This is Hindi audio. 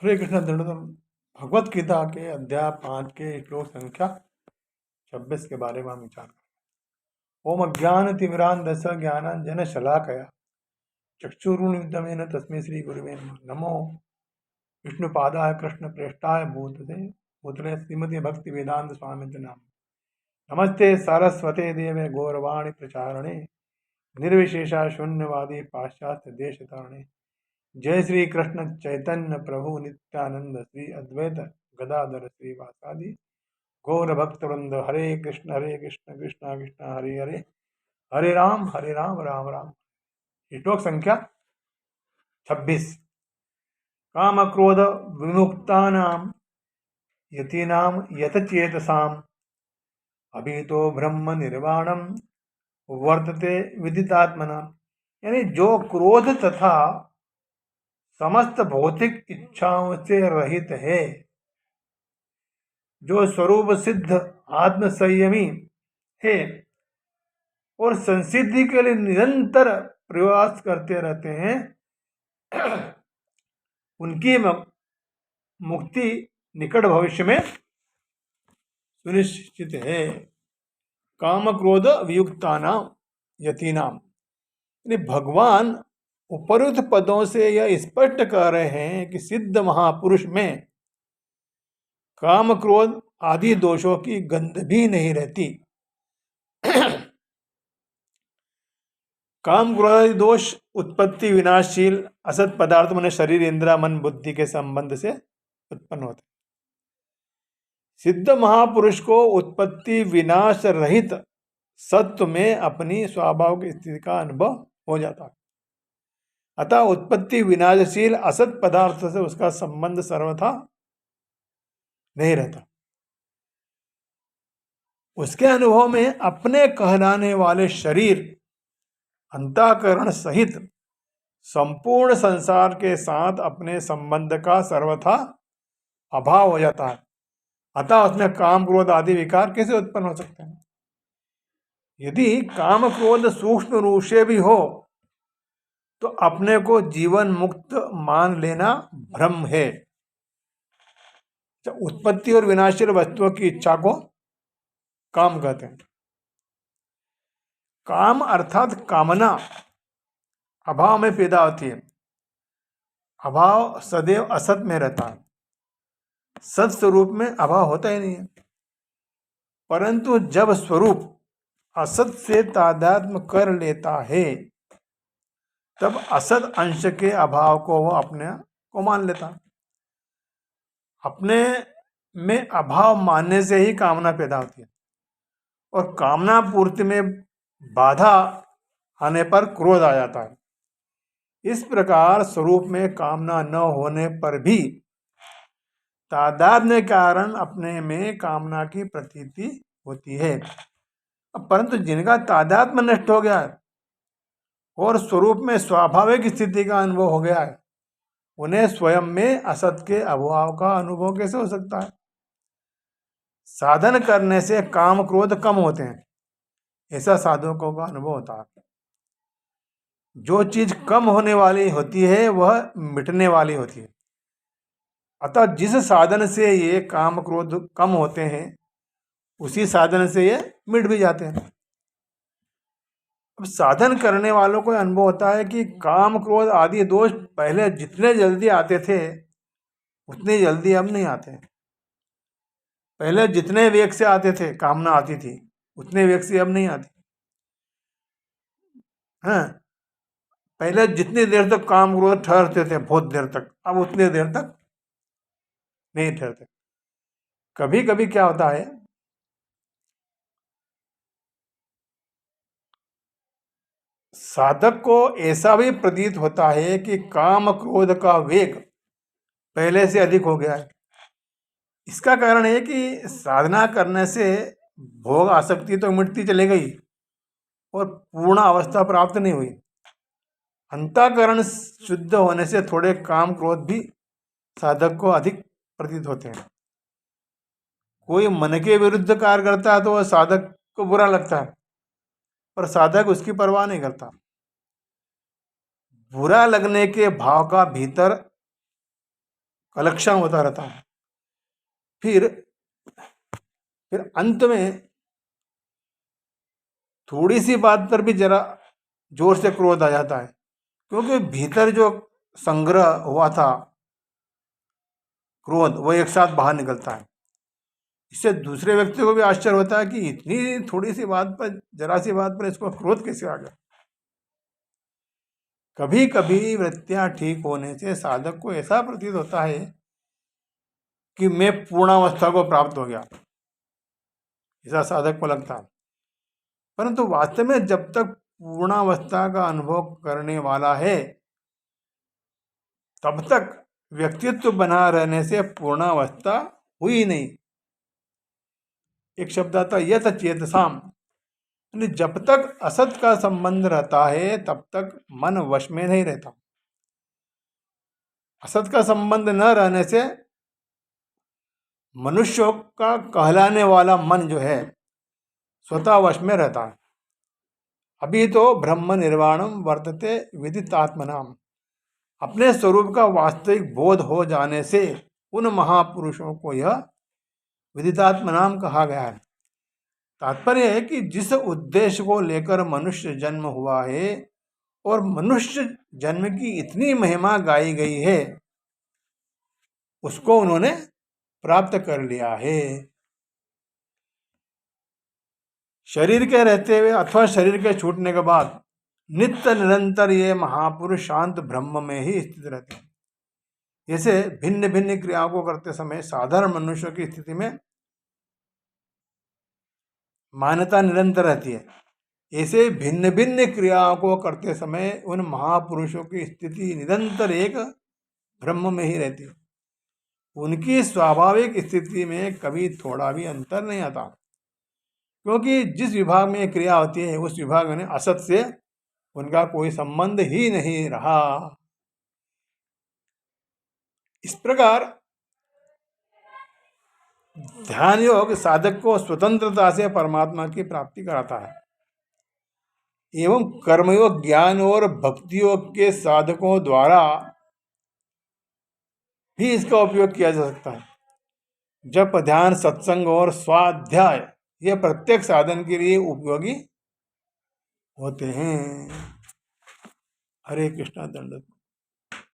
हरे कृष्ण दंडोतम। भगवत गीता के अध्याय 5 के श्लोक संख्या 26 के बारे में हम विचार करें। ओम अज्ञान तिमिरांधस्य ज्ञानांजन शलाकया चक्षुरुन्मिलितं तस्मै श्री गुरुवे नमः। नमो विष्णुपादाय कृष्ण प्रेष्ठाय भूतले श्रीमती भक्ति वेदांत स्वामी नाम। नमस्ते सारस्वते देवे गौरवाणी प्रचारणे निर्विशेषा शून्यवादी पाश्चात्य देश तारणे। जय श्री कृष्ण चैतन्य प्रभु नित्यानंद श्री अद्वैत गदाधर श्रीवासादि गौर भक्तवृंद। हरे कृष्ण कृष्ण कृष्ण हरे हरे, हरे राम राम राम। श्लोक संख्या 26। काम क्रोध विमुक्तानाम यतीनाम यतचेतसाम अभितो ब्रह्म निर्वाणम वर्तते विदितात्मना। यानी जो क्रोध तथा समस्त भौतिक इच्छाओं से रहित है, जो स्वरूप सिद्ध आत्म संयमी है और संसिद्धि के लिए निरंतर प्रयास करते रहते हैं, उनकी मुक्ति निकट भविष्य में सुनिश्चित है। काम क्रोध वियुक्तानाम यतीनाम, भगवान उपरुक्त पदों से यह स्पष्ट कर रहे हैं कि सिद्ध महापुरुष में काम क्रोध आदि दोषों की गंध भी नहीं रहती। काम क्रोध आदि दोष उत्पत्ति विनाशशील असत पदार्थ मन शरीर इंद्रिय मन बुद्धि के संबंध से उत्पन्न होते। सिद्ध महापुरुष को उत्पत्ति विनाश रहित सत्व में अपनी स्वाभाविक स्थिति का अनुभव हो जाता है। अतः उत्पत्ति विनाशशील असत पदार्थ से उसका संबंध सर्वथा नहीं रहता। उसके अनुभव में अपने कहलाने वाले शरीर अंतःकरण सहित संपूर्ण संसार के साथ अपने संबंध का सर्वथा अभाव हो जाता है। अतः उसमें काम क्रोध आदि विकार कैसे उत्पन्न हो सकते हैं? यदि काम क्रोध सूक्ष्म रूप से भी हो तो अपने को जीवन मुक्त मान लेना भ्रम है। तो उत्पत्ति और विनाशील वस्तुओं की इच्छा को काम कहते हैं। काम अर्थात कामना अभाव में पैदा होती है। अभाव सदैव असत में रहता है, सत स्वरूप में अभाव होता ही नहीं है। परंतु जब स्वरूप असत से तादात्म्य कर लेता है तब असत अंश के अभाव को वह अपने को मान लेता। अपने में अभाव मानने से ही कामना पैदा होती है और कामना पूर्ति में बाधा आने पर क्रोध आ जाता है। इस प्रकार स्वरूप में कामना न होने पर भी तादात्म्य के कारण अपने में कामना की प्रतीति होती है। परंतु जिनका तादात्म्य नष्ट हो गया है और स्वरूप में स्वाभाविक स्थिति का अनुभव हो गया है, उन्हें स्वयं में असत के अभाव का अनुभव कैसे हो सकता है? साधन करने से काम क्रोध कम होते हैं, ऐसा साधकों का अनुभव होता है। जो चीज कम होने वाली होती है वह मिटने वाली होती है। अतः जिस साधन से ये काम क्रोध कम होते हैं उसी साधन से ये मिट भी जाते हैं। अब साधन करने वालों को अनुभव होता है कि काम क्रोध आदि दोष पहले जितने जल्दी आते थे उतनी जल्दी अब नहीं आते। पहले जितने वेग से आते थे, कामना आती थी, उतने वेग से अब नहीं आती। हाँ, पहले जितनी देर तक काम क्रोध ठहरते थे बहुत देर तक, अब उतनी देर तक नहीं ठहरते। कभी कभी क्या होता है, साधक को ऐसा भी प्रतीत होता है कि काम क्रोध का वेग पहले से अधिक हो गया है। इसका कारण है कि साधना करने से भोग आसक्ति तो मिटती चली गई और पूर्ण अवस्था प्राप्त नहीं हुई। अंतःकरण शुद्ध होने से थोड़े काम क्रोध भी साधक को अधिक प्रतीत होते हैं। कोई मन के विरुद्ध कार्य करता है तो वह साधक को बुरा लगता है, पर साधक उसकी परवाह नहीं करता। बुरा लगने के भाव का भीतर कलक्षण होता रहता है। फिर अंत में थोड़ी सी बात पर भी जरा जोर से क्रोध आ जाता है, क्योंकि भीतर जो संग्रह हुआ था क्रोध, वो एक साथ बाहर निकलता है। इससे दूसरे व्यक्ति को भी आश्चर्य होता है कि इतनी थोड़ी सी बात पर, जरा सी बात पर इसको क्रोध कैसे आ गया। कभी कभी वृत्तियां ठीक होने से साधक को ऐसा प्रतीत होता है कि मैं पूर्णावस्था को प्राप्त हो गया, ऐसा साधक को लगता है। परंतु वास्तव में जब तक पूर्णावस्था का अनुभव करने वाला है, तब तक व्यक्तित्व बना रहने से पूर्णावस्था हुई नहीं। एक शब्द आता यथ चेतसाम, जब तक असत का संबंध रहता है तब तक मन वश में नहीं रहता। असत का संबंध न रहने से मनुष्यों का कहलाने वाला मन जो है स्वतः वश में रहता है। अभी तो ब्रह्म निर्वाणम वर्तते विदितात्मनाम, अपने स्वरूप का वास्तविक बोध हो जाने से उन महापुरुषों को यह विदितात्मनाम कहा गया है। तात्पर्य है कि जिस उद्देश्य को लेकर मनुष्य जन्म हुआ है और मनुष्य जन्म की इतनी महिमा गाई गई है, उसको उन्होंने प्राप्त कर लिया है। शरीर के रहते हुए अथवा शरीर के छूटने के बाद नित्य निरंतर ये महापुरुष शांत ब्रह्म में ही स्थित रहते हैं। जैसे भिन्न भिन्न क्रियाओं को करते समय साधारण मनुष्य की स्थिति में मान्यता निरंतर रहती है, ऐसे भिन्न भिन्न क्रियाओं को करते समय उन महापुरुषों की स्थिति निरंतर एक ब्रह्म में ही रहती है। उनकी स्वाभाविक स्थिति में कभी थोड़ा भी अंतर नहीं आता, क्योंकि जिस विभाग में एक क्रिया होती है उस विभाग में असत से उनका कोई संबंध ही नहीं रहा। इस प्रकार ध्यान योग साधक को स्वतंत्रता से परमात्मा की प्राप्ति कराता है एवं कर्मयोग, ज्ञान और भक्ति योग के साधकों द्वारा भी इसका उपयोग किया जा सकता है। जप, ध्यान, सत्संग और स्वाध्याय ये प्रत्येक साधन के लिए उपयोगी होते हैं। हरे कृष्णा दंडवत।